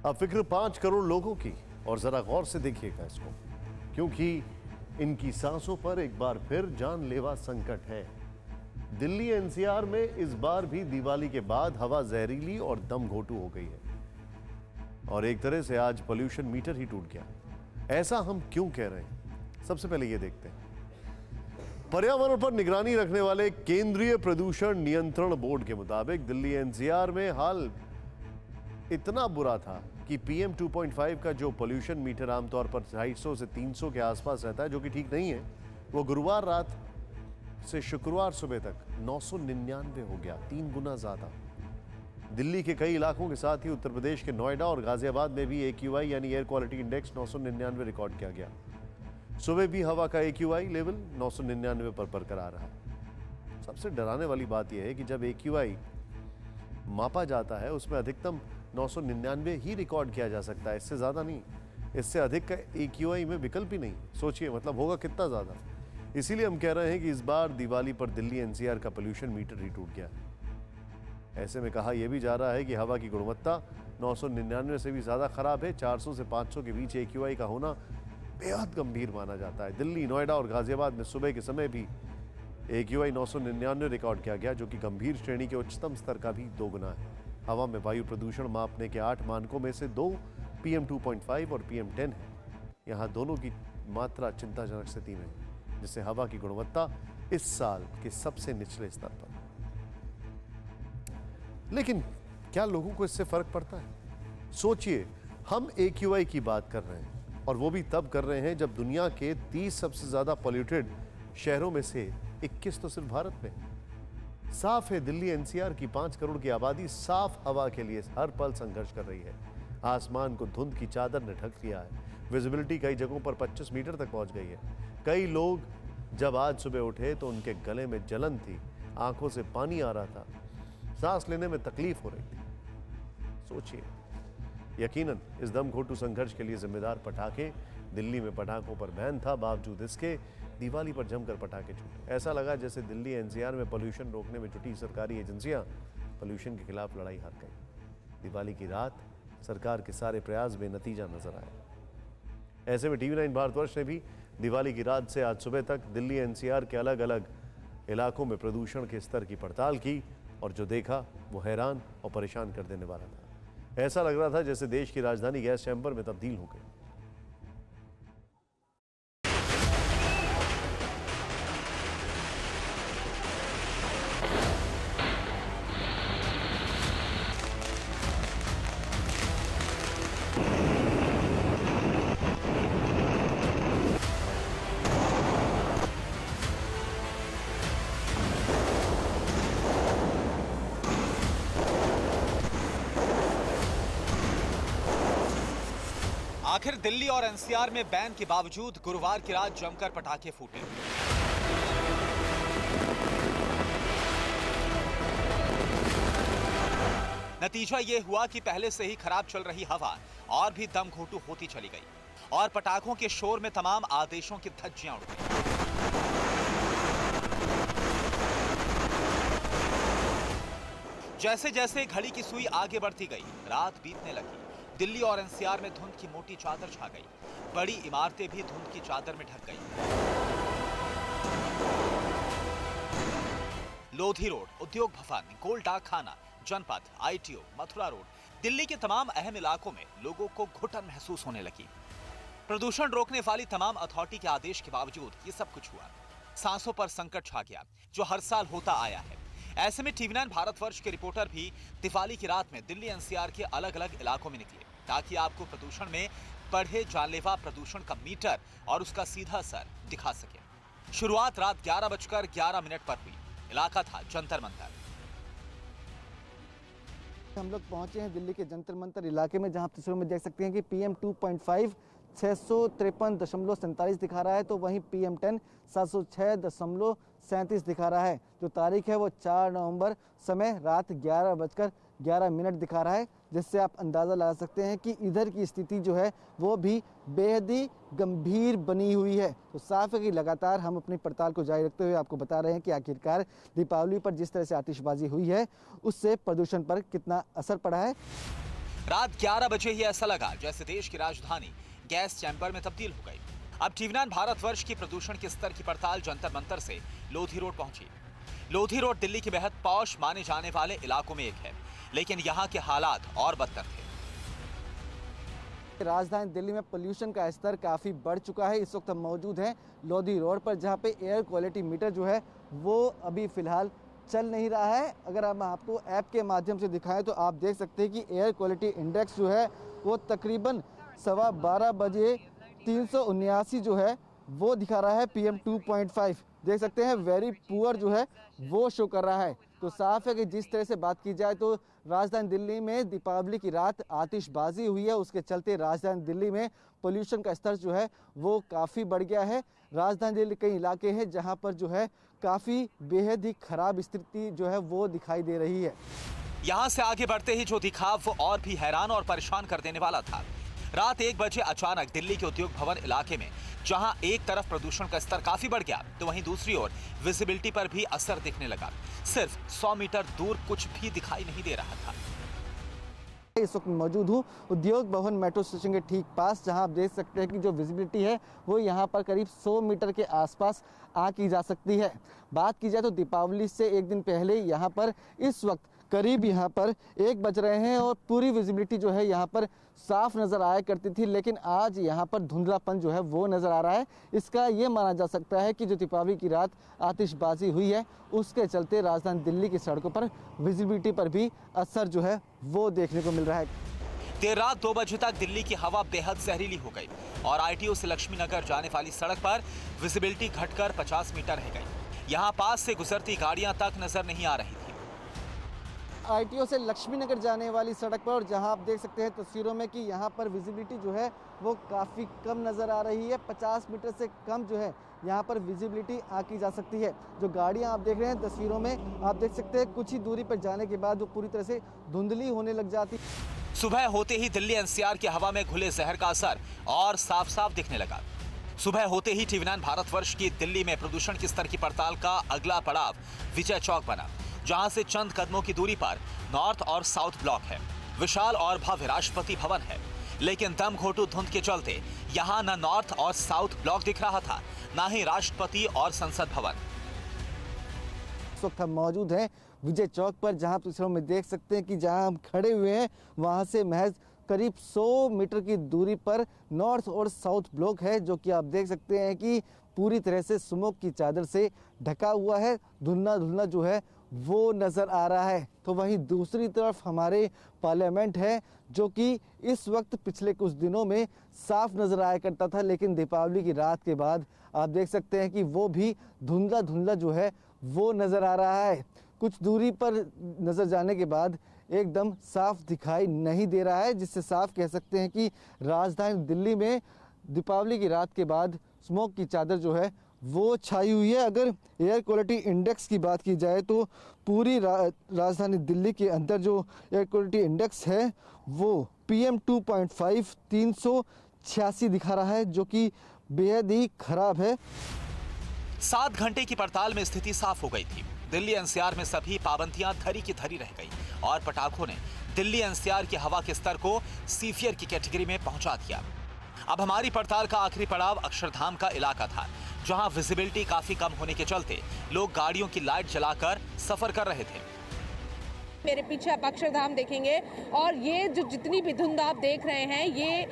अब फिक्र 5 करोड़ लोगों की, और जरा गौर से देखिएगा इसको, क्योंकि इनकी सांसों पर एक बार फिर जानलेवा संकट है। दिल्ली एनसीआर में इस बार भी दिवाली के बाद हवा जहरीली और दम घोटू हो गई है, और एक तरह से आज पोल्यूशन मीटर ही टूट गया। ऐसा हम क्यों कह रहे हैं, सबसे पहले यह देखते हैं। पर्यावरण पर निगरानी रखने वाले केंद्रीय प्रदूषण नियंत्रण बोर्ड के मुताबिक दिल्ली एनसीआर में हाल इतना बुरा था कि पीएम 2.5 का जो पोल्यूशन मीटर आमतौर पर 250 से 300 के आसपास रहता है, जो कि ठीक नहीं है, वो गुरुवार रात से शुक्रवार सुबह तक 999 हो गया, 3 गुना ज्यादा। दिल्ली के कई इलाकों के साथ ही उत्तर प्रदेश के नोएडा और गाजियाबाद में भी AQI यानी एयर क्वालिटी इंडेक्स 999 रिकॉर्ड किया गया। सुबह भी हवा का AQI लेवल 999 पर बरकरार रहा। सबसे डराने वाली बात यह है कि जब AQI मापा जाता है उसमें अधिकतम 999 ही रिकॉर्ड किया जा सकता है, इससे ज्यादा नहीं। इससे अधिक का AQI में विकल्प ही नहीं। सोचिए, मतलब होगा कितना ज्यादा। इसीलिए हम कह रहे हैं कि इस बार दिवाली पर दिल्ली एनसीआर का पोल्यूशन मीटर ही टूट गया। ऐसे में कहा यह भी जा रहा है कि हवा की गुणवत्ता 999 से भी ज्यादा खराब है। 400 से 500 के बीच AQI का होना बेहद गंभीर माना जाता है। दिल्ली, नोएडा और गाजियाबाद में सुबह के समय भी AQI 999 रिकॉर्ड किया गया, जो कि गंभीर श्रेणी के उच्चतम स्तर का भी 2 गुना है। हवा में वायु प्रदूषण मापने के 8 मानकों में से 2 PM 2.5 और PM 10 है। यहाँ दोनों की मात्रा चिंताजनक स्थिति में है, जिससे हवा की गुणवत्ता इस साल के सबसे निचले स्तर पर। लेकिन क्या लोगों को इससे फर्क पड़ता है? सोचिए, हम AQI की बात कर रहे हैं, और वो भी तब कर रहे हैं जब दुनिया के 30 सबसे ज्यादा पॉल्यूटेड शहरों में से 21 तो सिर्फ भारत में। साफ है, दिल्ली एनसीआर की 5 करोड़ की आबादी साफ हवा के लिए हर पल संघर्ष कर रही है। आसमान को धुंध की चादर ने ढक लिया है। विजिबिलिटी कई जगहों पर 25 मीटर तक पहुंच गई है। कई लोग जब आज सुबह उठे तो उनके गले में जलन थी, आंखों से पानी आ रहा था, सांस लेने में तकलीफ हो रही थी। सोचिए, यकीनन इस दमघोटू संघर्ष के लिए जिम्मेदार पटाखे। दिल्ली में पटाखों पर बैन था, बावजूद इसके दिवाली पर जमकर पटाखे छूटे। ऐसा लगा जैसे दिल्ली एनसीआर में पोल्यूशन रोकने में जुटी सरकारी एजेंसियां पोल्यूशन के खिलाफ लड़ाई हार गई। दिवाली की रात सरकार के सारे प्रयास बेनतीजा नजर आए। ऐसे में TV9 भारतवर्ष ने भी दिवाली की रात से आज सुबह तक दिल्ली एनसीआर के अलग अलग इलाकों में प्रदूषण के स्तर की पड़ताल की, और जो देखा वो हैरान और परेशान कर देने वाला था। ऐसा लग रहा था जैसे देश की राजधानी गैस चैम्बर में तब्दील हो गई। आखिर दिल्ली और एनसीआर में बैन के बावजूद गुरुवार की रात जमकर पटाखे फूटे। नतीजा यह हुआ कि पहले से ही खराब चल रही हवा और भी दमघोटू होती चली गई, और पटाखों के शोर में तमाम आदेशों की धज्जियां उड़ गई। जैसे जैसे घड़ी की सुई आगे बढ़ती गई, रात बीतने लगी। दिल्ली और एनसीआर में धुंध की मोटी चादर छा गई। बड़ी इमारतें भी धुंध की चादर में ढक गई। लोधी रोड, उद्योग भवन, गोल डाक खाना, जनपथ, ITO, मथुरा रोड, दिल्ली के तमाम अहम इलाकों में लोगों को घुटन महसूस होने लगी। प्रदूषण रोकने वाली तमाम अथॉरिटी के आदेश के बावजूद ये सब कुछ हुआ। सांसों पर संकट छा गया, जो हर साल होता आया है। ऐसे में TV9 भारतवर्ष के रिपोर्टर भी दिवाली की रात में दिल्ली एनसीआर के अलग अलग इलाकों में निकले, ताकि आपको प्रदूषण में बढ़े जानलेवा प्रदूषण का मीटर और उसका सीधा असर दिखा सके। शुरुआत रात 11:11 पर हुई। इलाका था जंतर मंतर। हम लोग पहुंचे हैं दिल्ली के जंतर मंतर इलाके में, जहां तस्वीरों में देख सकते हैं कि PM 2.5 653.47 दिखा रहा है, तो वहीं PM 10 706.37 दिखा रहा है। जो तारीख है वो 4 नवंबर, समय रात 11:11 दिखा रहा है, जिससे आप अंदाज़ा लगा सकते हैं कि इधर की स्थिति जो है वो भी बेहद ही गंभीर बनी हुई है। तो साफ है कि लगातार हम अपनी पड़ताल को जारी रखते हुए आपको बता रहे हैं कि आखिरकार दीपावली पर जिस तरह से आतिशबाजी हुई है उससे प्रदूषण पर कितना असर पड़ा है। रात 11 बजे ही ऐसा लगा जैसे देश की राजधानी गैस चैंबर में तब्दील हो गई। अब टीवी9 भारतवर्ष की प्रदूषण के स्तर की पड़ताल जंतर मंतर से लोधी रोड पहुंची। लोधी रोड दिल्ली के बेहद पॉश माने जाने वाले इलाकों में एक है, लेकिन यहाँ के हालात और बदतर थे। राजधानी दिल्ली में पोल्यूशन का स्तर काफ़ी बढ़ चुका है। इस वक्त हम मौजूद हैं लोधी रोड पर, जहाँ पे एयर क्वालिटी मीटर जो है वो अभी फ़िलहाल चल नहीं रहा है। अगर हम आपको ऐप के माध्यम से दिखाएं तो आप देख सकते हैं कि एयर क्वालिटी इंडेक्स जो है वो तकरीबन 12:15 बजे 379 जो है वो दिखा रहा है। PM 2.5 देख सकते हैं वेरी पुअर जो है वो शो कर रहा है। तो साफ है कि जिस तरह से बात की जाए तो राजधानी दिल्ली में दीपावली की रात आतिशबाजी हुई है, उसके चलते राजधानी दिल्ली में पोल्यूशन का स्तर जो है वो काफ़ी बढ़ गया है। राजधानी दिल्ली कई इलाके हैं जहां पर जो है काफ़ी बेहद ही खराब स्थिति जो है वो दिखाई दे रही है। यहाँ से आगे बढ़ते ही जो दिखा वो और भी हैरान और परेशान कर देने वाला था। रात 1 बजे अचानक दिल्ली के उद्योग भवन इलाके में जहां एक तरफ प्रदूषण का स्तर काफी बढ़ गया, तो वहीं दूसरी ओर विजिबिलिटी पर भी असर दिखने लगा। सिर्फ 100 मीटर दूर कुछ भी दिखाई नहीं दे रहा था। इस वक्त मौजूद हूँ उद्योग भवन मेट्रो स्टेशन के ठीक पास, जहां आप देख सकते हैं कि जो विजिबिलिटी है वो यहां पर करीब 100 मीटर के आसपास की जा सकती है। बात की जाए तो दीपावली से एक दिन पहले यहाँ पर इस वक्त करीब यहाँ पर 1 बज रहे हैं और पूरी विजिबिलिटी जो है यहाँ पर साफ नज़र आया करती थी, लेकिन आज यहाँ पर धुंधलापन जो है वो नज़र आ रहा है। इसका ये माना जा सकता है कि जो दीपावली की रात आतिशबाजी हुई है उसके चलते राजधानी दिल्ली की सड़कों पर विजिबिलिटी पर भी असर जो है वो देखने को मिल रहा है। देर रात 2 बजे तक दिल्ली की हवा बेहद जहरीली हो गई और ITO से लक्ष्मी नगर जाने वाली सड़क पर विजिबिलिटी घटकर 50 मीटर रह गई। यहाँ पास से गुजरती गाड़ियां तक नजर नहीं आ रही थी। ITO से लक्ष्मी नगर जाने वाली सड़क पर, और जहां आप देख सकते हैं तस्वीरों में कि यहां पर विजिबिलिटी जो है वो काफ़ी कम नज़र आ रही है। 50 मीटर से कम जो है यहां पर विजिबिलिटी की जा सकती है। जो गाड़ियां आप देख रहे हैं तस्वीरों में, आप देख सकते हैं कुछ ही दूरी पर जाने के बाद वो पूरी तरह से धुंधली होने लग जाती। सुबह होते ही दिल्ली NCR की हवा में घुले जहर का असर और साफ साफ दिखने लगा। सुबह होते ही टीवी9 भारतवर्ष की दिल्ली में प्रदूषण के स्तर की पड़ताल का अगला पड़ाव विजय चौक बना, जहां से चंद कदमों की दूरी पर नॉर्थ और साउथ ब्लॉक है। विशाल और भव्य राष्ट्रपति भवन है, लेकिन दम घोटू धुंध के चलते यहां न नॉर्थ और साउथ ब्लॉक दिख रहा था, न ही राष्ट्रपति और संसद भवन। इस वक्त हम मौजूद हैं विजय चौक पर, जहां तस्वीरों में देख सकते हैं कि जहां हम खड़े हुए हैं वहां से महज करीब 100 मीटर की दूरी पर नॉर्थ और साउथ ब्लॉक है, जो कि आप देख सकते हैं कि पूरी तरह से स्मोक की चादर से ढका हुआ है। धुंधला धुंधला जो है वो नज़र आ रहा है। तो वहीं दूसरी तरफ हमारे पार्लियामेंट है, जो कि इस वक्त पिछले कुछ दिनों में साफ नज़र आया करता था, लेकिन दीपावली की रात के बाद आप देख सकते हैं कि वो भी धुंधला धुंधला जो है वो नज़र आ रहा है। कुछ दूरी पर नज़र जाने के बाद एकदम साफ दिखाई नहीं दे रहा है, जिससे साफ कह सकते हैं कि राजधानी दिल्ली में दीपावली की रात के बाद स्मोक की चादर जो है वो छाई हुई है। अगर एयर क्वालिटी इंडेक्स की बात की जाए तो पूरी राजधानी दिल्ली के अंदर जो एयर क्वालिटी इंडेक्स है वो PM 2.5 386 दिखा रहा है, जो कि बेहद ही खराब है। 7 घंटे की पड़ताल में स्थिति साफ हो गई थी। दिल्ली NCR में सभी पाबंदियां धरी की धरी रह गई और पटाखों ने दिल्ली NCR की हवा के स्तर को सीवियर की कैटेगरी में पहुंचा दिया। अब हमारी पड़ताल का आखिरी पड़ाव अक्षरधाम का इलाका था, जहां विजिबिलिटी काफी कम होने के चलते लोग गाड़ियों की लाइट जलाकर सफर कर रहे थे। मेरे पीछे आप अक्षरधाम देखेंगे और ये जो जितनी भी धुंध आप देख रहे हैं ये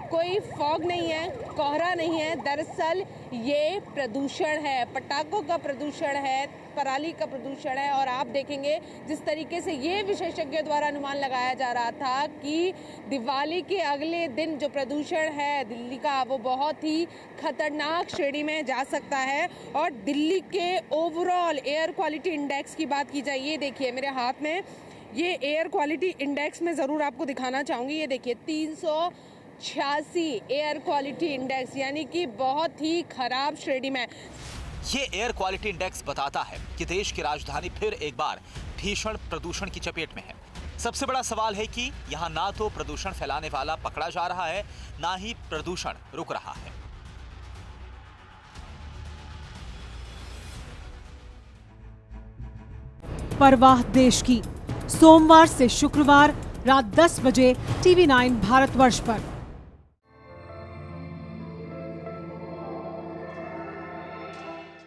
कोई फॉग नहीं है, कोहरा नहीं है, दरअसल ये प्रदूषण है, पटाखों का प्रदूषण है, पराली का प्रदूषण है। और आप देखेंगे जिस तरीके से ये विशेषज्ञों द्वारा अनुमान लगाया जा रहा था कि दिवाली के अगले दिन जो प्रदूषण है दिल्ली का वो बहुत ही खतरनाक श्रेणी में जा सकता है। और दिल्ली के ओवरऑल एयर क्वालिटी इंडेक्स की बात की जाए, ये देखिए मेरे हाथ में ये एयर क्वालिटी इंडेक्स में ज़रूर आपको दिखाना चाहूँगी। ये देखिए 386 एयर क्वालिटी इंडेक्स, यानी कि बहुत ही खराब श्रेणी में। ये एयर क्वालिटी इंडेक्स बताता है कि देश की राजधानी फिर एक बार भीषण प्रदूषण की चपेट में है। सबसे बड़ा सवाल है कि यहाँ ना तो प्रदूषण फैलाने वाला पकड़ा जा रहा है, ना ही प्रदूषण रुक रहा है। परवाह देश की, सोमवार से शुक्रवार रात 10 बजे TV9 भारतवर्ष पर।